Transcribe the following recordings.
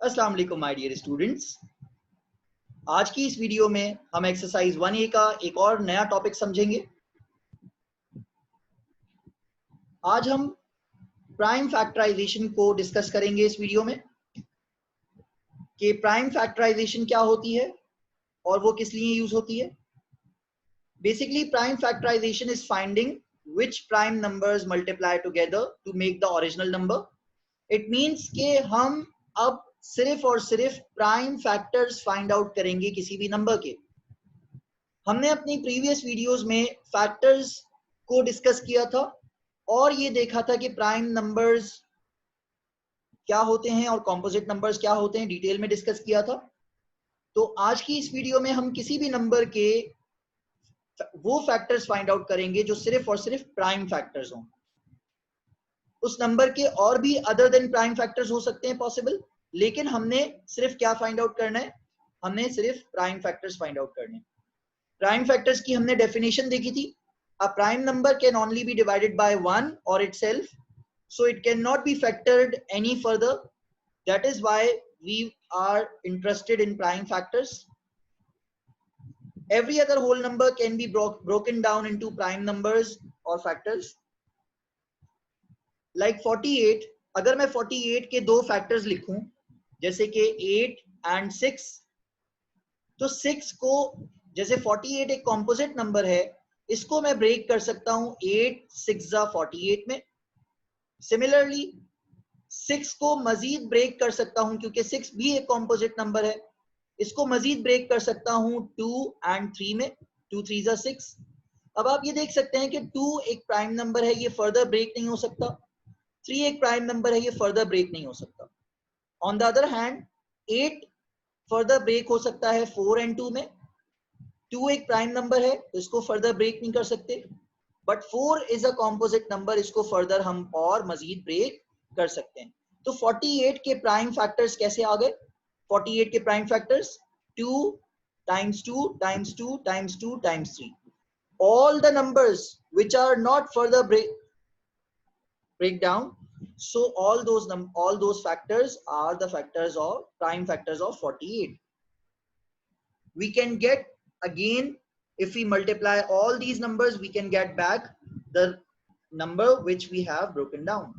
अस्सलाम वालेकुम my dear students. आज की इस वीडियो में हम एक्सरसाइज 1A का एक और नया टॉपिक समझेंगे। आज हम प्राइम फैक्टराइजेशन को डिस्कस करेंगे इस वीडियो में कि प्राइम फैक्टराइजेशन क्या होती है और वो किस लिए यूज होती है। Basically prime factorisation is finding which prime numbers multiply together to make the original number. It means कि हम अब सिर्फ और सिर्फ प्राइम फैक्टर्स फाइंड आउट करेंगे किसी भी नंबर के। हमने अपनी प्रीवियस वीडियोस में फैक्टर्स को डिस्कस किया था और ये देखा था कि प्राइम नंबर्स क्या होते हैं और कॉम्पोजिट नंबर्स क्या होते हैं, डिटेल में डिस्कस किया था। तो आज की इस वीडियो में हम किसी भी नंबर के वो फैक्टर्स फाइंड आउट करेंगे जो सिर्फ और सिर्फ प्राइम फैक्टर्स हों। उस नंबर के और भी अदर देन प्राइम फैक्टर्स हो सकते हैं पॉसिबल, लेकिन हमने सिर्फ क्या फाइंड आउट करना है, हमने सिर्फ प्राइम फैक्टर्स फाइंड आउट करने हैं। प्राइम फैक्टर्स की हमने डेफिनेशन देखी थी। A prime number can only be divided by 1 और itself, so it cannot be factored any further. That is why we are interested in prime factors. Every other whole number can be broken down into prime numbers or factors. Like 48, अगर मैं 48 के दो factors लिखूं जैसे कि 8 and 6, तो 6 को, जैसे 48 एक कॉम्पोजिट नंबर है, इसको मैं ब्रेक कर सकता हूं 8 6 48 में। सिमिलरली 6 को मजीद ब्रेक कर सकता हूं क्योंकि 6 भी एक कॉम्पोजिट नंबर है, इसको मजीद ब्रेक कर सकता हूं 2 and 3 में। 2 3 6। अब आप ये देख सकते हैं कि 2 एक प्राइम नंबर है, ये फर्दर ब्रेक नहीं हो सकता। 3 एक प्राइम नंबर है, ये फर्दर ब्रेक नहीं हो सकता। On the other hand 8 further break हो सकता है 4 and 2 में। 2 एक प्राइम नंबर है तो इसको फर्दर ब्रेक नहीं कर सकते, but 4 is a composite number, इसको फर्दर हम और मजीद ब्रेक कर सकते हैं। तो 48 के प्राइम फैक्टर्स कैसे आ गए? 48 के prime factors 2 times 2 times 2 times 2 times 3. All the numbers which are not further break down, so all those factors are the factors of prime factors of 48. We can get again, if we multiply all these numbers, we can get back the number which we have broken down.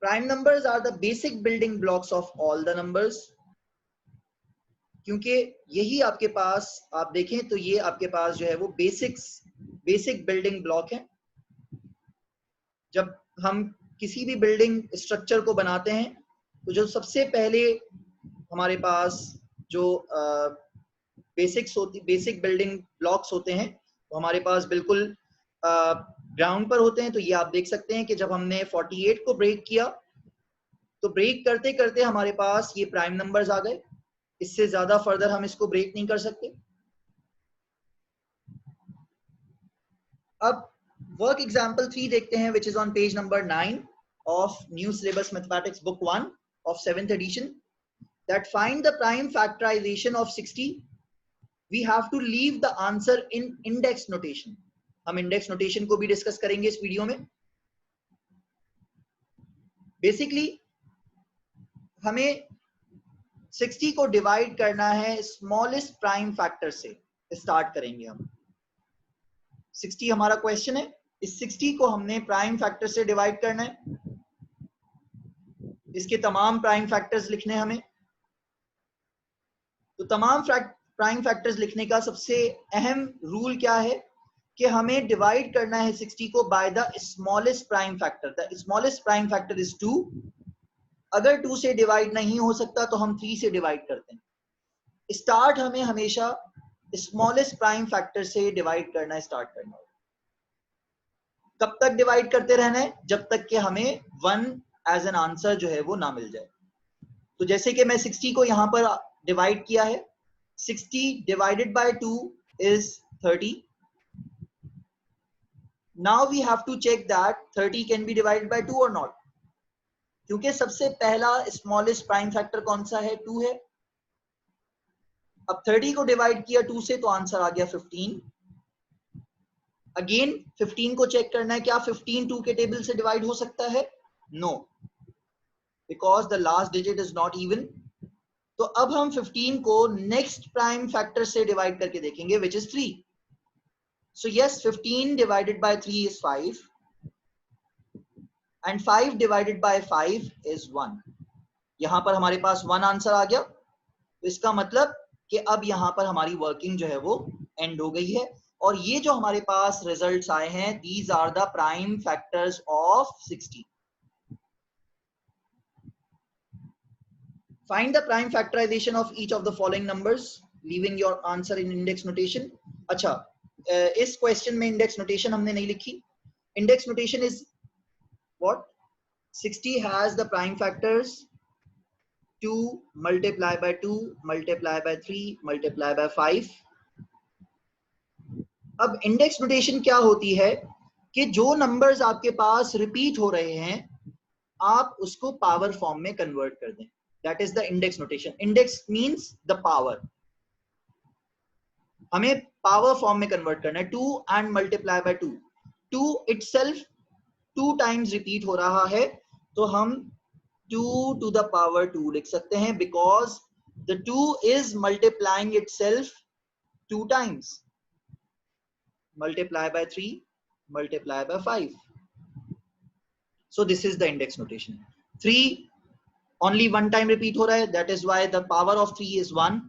Prime numbers are the basic building blocks of all the numbers. क्योंकि यही आपके पास, आप देखें तो ये आपके पास जो है वो बेसिक बिल्डिंग ब्लॉक है। जब हम किसी भी बिल्डिंग स्ट्रक्चर को बनाते हैं तो जो सबसे पहले हमारे पास जो बेसिक बिल्डिंग ब्लॉक्स होते हैं वो हमारे पास बिल्कुल ग्राउंड पर होते हैं। तो ये आप देख सकते हैं कि जब हमने 48 को ब्रेक किया तो ब्रेक करते करते हमारे पास ये प्राइम नंबर्स आ गए। इससे ज्यादा फर्दर हम इसको ब्रेक नहीं कर सकते। अब वर्क एग्जांपल 3 देखते हैं, which is on page number 9 of new syllabus mathematics book 1 of 7th edition, that find the prime factorization of 60. We have to leave the answer in index notation. हम index notation को भी discuss करेंगे इस video में। Basically हमें 60 को divide करना है स्मॉलेस्ट प्राइम फैक्टर से, स्टार्ट करेंगे हम। 60 हमारा क्वेश्चन है, इस 60 को हमने प्राइम फैक्टर से डिवाइड करना है। इसके तमाम प्राइम फैक्टर्स लिखने हमें। तो तमाम प्राइम फैक्टर्स लिखने का सबसे अहम रूल क्या है कि हमें डिवाइड करना है 60 को by the smallest prime factor. The smallest prime factor is 2। अगर 2 से डिवाइड नहीं हो सकता तो हम 3 से डिवाइड करते हैं। स्टार्ट हमें हमेशा स्मॉलेस्ट प्राइम फैक्टर से डिवाइड करना स्टार्ट करना होगा। कब तक डिवाइड करते रहना है? जब तक कि हमें 1 एज एन आंसर जो है वो ना मिल जाए। तो जैसे कि मैं 60 को यहां पर डिवाइड किया है, 60 divided by 2 is 30. Now we have to check that 30 can be divided by 2 or not. क्योंकि सबसे पहला स्मॉलेस्ट प्राइम फैक्टर कौन सा है? 2 है। अब 30 को डिवाइड किया 2 से तो आंसर आ गया 15। अगेन 15 को चेक करना है, क्या 15 2 के टेबल से डिवाइड हो सकता है? No. because the last digit is not even. तो अब हम 15 को next prime factor से divide करके देखेंगे, which is 3. So yes, 15 divided by 3 is 5 and 5 divided by 5 is 1. यहां पर हमारे पास 1 आंसर आ गया. तो इसका मतलब कि अब यहां पर हमारी वर्किंग जो है वो एंड हो गई है. और ये जो हमारे पास रिजल्ट्स आए हैं, these are the prime factors of 60. Find the prime factorization of each of the following numbers, leaving your answer in index notation. अच्छा, इस क्वेश्चन में इंडेक्स नोटेशन हमने नहीं लिखी. Index notation is what? 60 has the prime factors 2 multiply by 2 multiply by 3 multiply by 5. अब index notation क्या होती है कि जो नंबर्स आपके पास रिपीट हो रहे हैं आप उसको पावर फॉर्म में कन्वर्ट कर दें. That is the index notation. Index means the power. हमें पावर फॉर्म में कन्वर्ट करना है. 2 and multiply by 2. 2 itself 2 times repeat हो रहा है तो हम 2 to the power 2 लिख सकते हैं because the 2 is multiplying itself 2 times. Multiply by 3, multiply by 5. So this is the index notation. 3 only one time repeat हो रहा है, that is why the power of 3 is 1.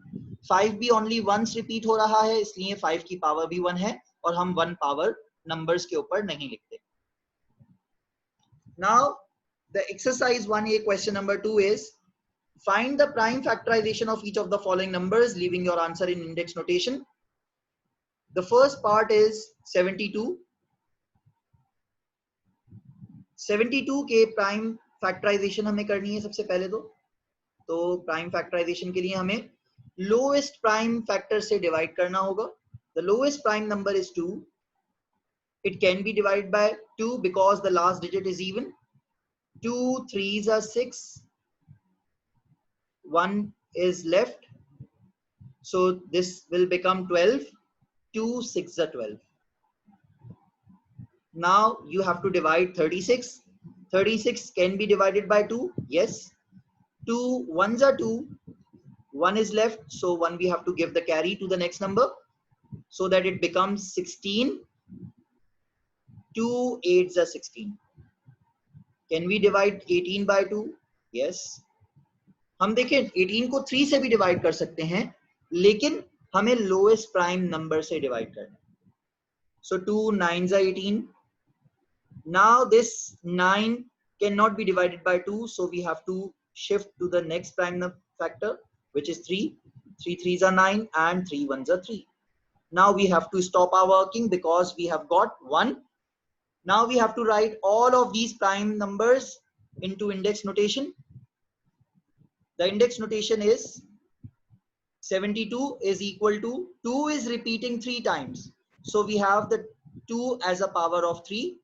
5 भी only once repeat हो रहा है, इसलिए 5 की पावर भी 1 है और हम 1 पावर numbers के ऊपर नहीं लिखते. Now the exercise 1A question number 2 is find the prime factorization of each of the following numbers, leaving your answer in index notation. The first part is 72. 72 के प्राइम फैक्टराइजेशन हमें करनी है सबसे पहले. तो प्राइम फैक्टराइजेशन के लिए हमें लोएस्ट प्राइम फैक्टर से डिवाइड करना होगा. The lowest prime number is 2. It can be divided bye 2 because the last digit is even. 2 3s are 6. 1 is left, so this will become 12. 2 6 are 12. Now you have to divide 36. 36 can be divided by 2. Yes. 2 1s are 2. 1 is left, so 1 we have to give the carry to the next number so that it becomes 16. 2 8s are 16. Can we divide 18 by 2? Yes. हम देखें 18 को 3 से भी divide कर सकते हैं लेकिन हमें लोएस्ट प्राइम नंबर से डिवाइड करना है. So 2 9s are 18. Now this 9 cannot be divided by 2, so we have to shift to the next prime factor, which is 3. 3 3s are 9 and 3 1s are 3. Now we have to stop our working because we have got 1. Now we have to write all of these prime numbers into index notation. The index notation is 72 is equal to 2 is repeating 3 times. So we have the 2 as a power of 3.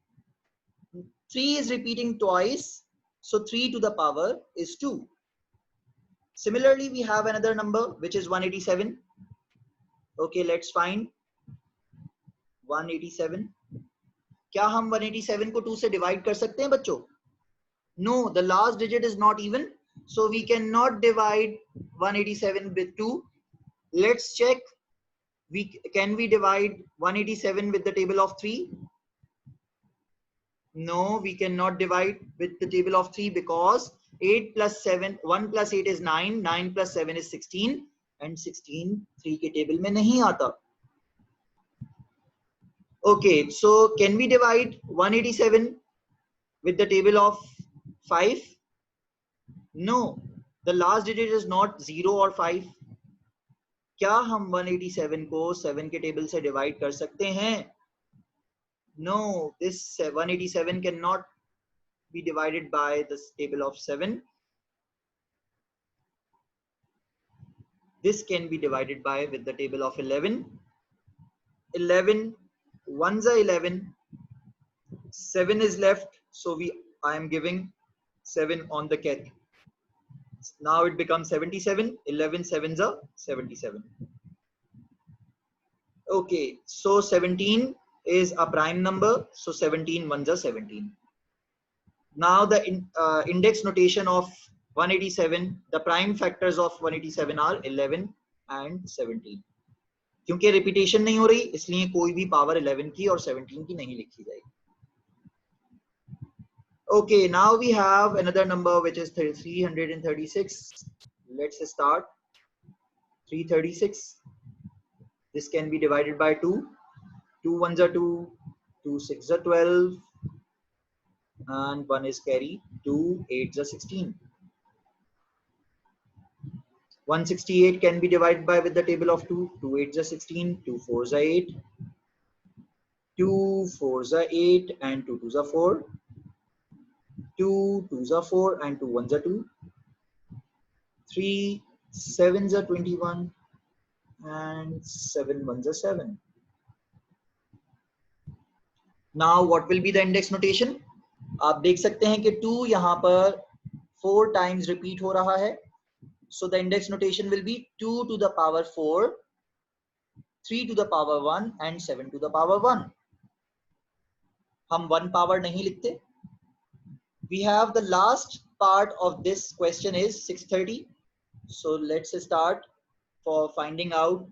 3 is repeating twice. So 3 to the power is 2. Similarly, we have another number which is 187. Okay, let's find 187. क्या हम 187 को 2 से divide कर सकते हैं बच्चों? No, the last digit is not even. So we cannot divide 187 with 2. Let's check. Can we divide 187 with the table of 3? No, we cannot divide with the table of 3 because 8 plus 7, 1 plus 8 is 9, 9 plus 7 is 16 and 16 3 के table में नहीं आता. Okay, so can we divide 187 with the table of 5? No, the last digit is not 0 or 5. क्या हम 187 को 7 के table से divide कर सकते हैं? No, this 187 cannot be divided by this table of 7. This can be divided by with the table of 11. 11 1s are 11. 7 is left, so I am giving 7 on the carry. Now it becomes 77. 11 7s are 77. Okay, so 17 is a prime number, so 17 1s are 17. Now the index notation of 187, the prime factors of 187 are 11 and 17. क्योंकि repetition नहीं हो रही इसलिए कोई भी power 11 की और 17 की नहीं लिखी जाएगी. Okay, now we have another number which is 336. Let's start. 336. This can be divided by 2. 2 ones are 2, 2 6 are 12, and 1 is carry. 2 8s are 16. 168 can be divided by with the table of 2. 2 8s are 16, 2 4s are 8, 2 4s are 8, and 2 2s are 4. 2 2s are 4, and 2 1s are 2. 3 7s are 21, and 7 1s are 7. Now what will be the index notation? आप देख सकते हैं कि 2 यहाँ पर 4 times repeat हो रहा है. So the index notation will be 2 to the power 4, 3 to the power 1, and 7 to the power 1. हम 1 power नहीं लिखते. We have the last part of this question is 630. So let's start for finding out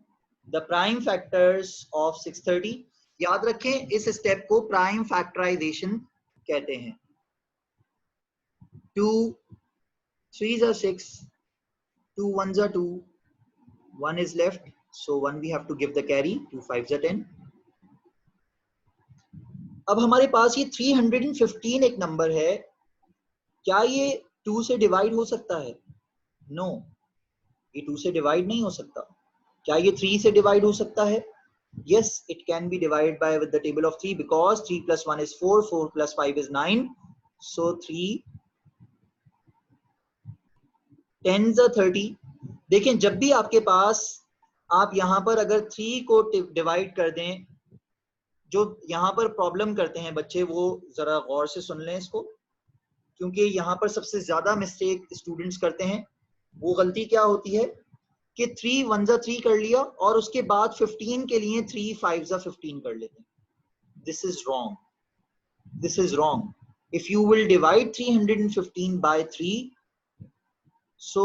the prime factors of 630. याद रखें इस step को prime factorisation कहते हैं. 2 3s are 6, 2 1s are 2, 1 is left, so 1 we have to give the carry. 2 5s are 10. अब हमारे पास ये 315 एक नंबर है. क्या ये 2 से डिवाइड हो सकता है? नो, ये 2 से डिवाइड नहीं हो सकता. क्या ये 3 से डिवाइड हो सकता है? Yes, it can be divided by with the table of 3 because 3 plus 1 is 4, 4 plus 5 is 9. So 3 10s are 30. देखें जब भी आपके पास आप यहाँ पर अगर 3 को डिवाइड कर दें, जो यहाँ पर प्रॉब्लम करते हैं बच्चे वो जरा गौर से सुन लें इसको, क्योंकि यहाँ पर सबसे ज्यादा मिस्टेक स्टूडेंट्स करते हैं. वो गलती क्या होती है कि 3 1s are 3 कर लिया और उसके बाद 15 के लिए 3 5s are 15 कर लेते हैं. This is wrong. This is wrong. If you will divide 315 by 3, so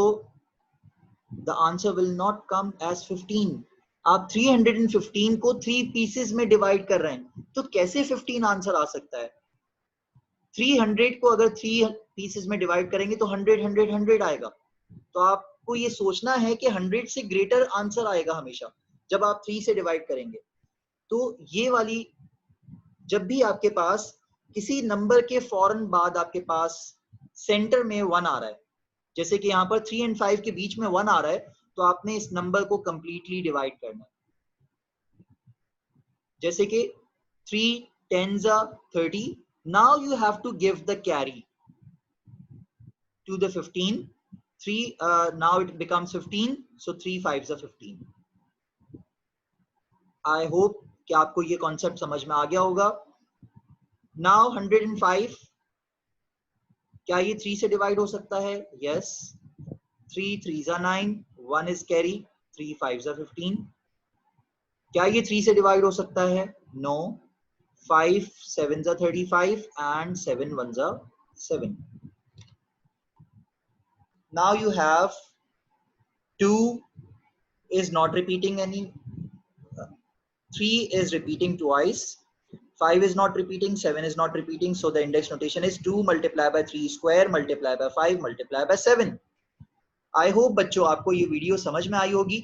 the answer will not come as 15. आप 315 को 3 pieces में डिवाइड कर रहे हैं तो कैसे 15 आंसर आ सकता है? 300 को अगर 3 pieces में डिवाइड करेंगे तो 100 100 100 आएगा. तो आपको ये सोचना है कि 100 से ग्रेटर आंसर आएगा हमेशा जब आप 3 से डिवाइड करेंगे. तो ये वाली जब भी आपके पास किसी नंबर के फौरन बाद आपके पास सेंटर में 1 आ रहा है, जैसे कि यहाँ पर 3 और 5 के बीच में 1 आ रहा है, तो आपने इस नंबर को कंप्लीटली डिवाइड करना है. जैसे कि 3 10s are 30. Now you have to give the carry to the 15. 3 now it becomes 15, so 3 5s are 15. I hope कि आपको ये कॉन्सेप्ट समझ में आ गया होगा. Now 105, क्या ये 3 से डिवाइड हो सकता है? Yes. 3 3s are 9, 1 is carry, 3 5s are 15. क्या ये 3 से डिवाइड हो सकता है? No. 5 7s are 35 and 7 1s are 7. Now you have 2 is not repeating any, 3 is repeating twice, 5 is not repeating, 7 is not repeating, so the index notation is 2 multiplied by 3 square multiplied by 5 multiplied by 7. I hope बच्चों आपको ये video समझ में आई होगी.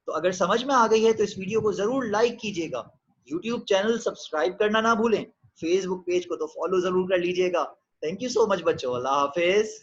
तो अगर समझ में आ गई है तो इस वीडियो को जरूर लाइक कीजिएगा. YouTube चैनल सब्सक्राइब करना ना भूलें. Facebook पेज को तो फॉलो जरूर कर लीजिएगा. थैंक यू सो मच बच्चों. अल्लाह हाफिज.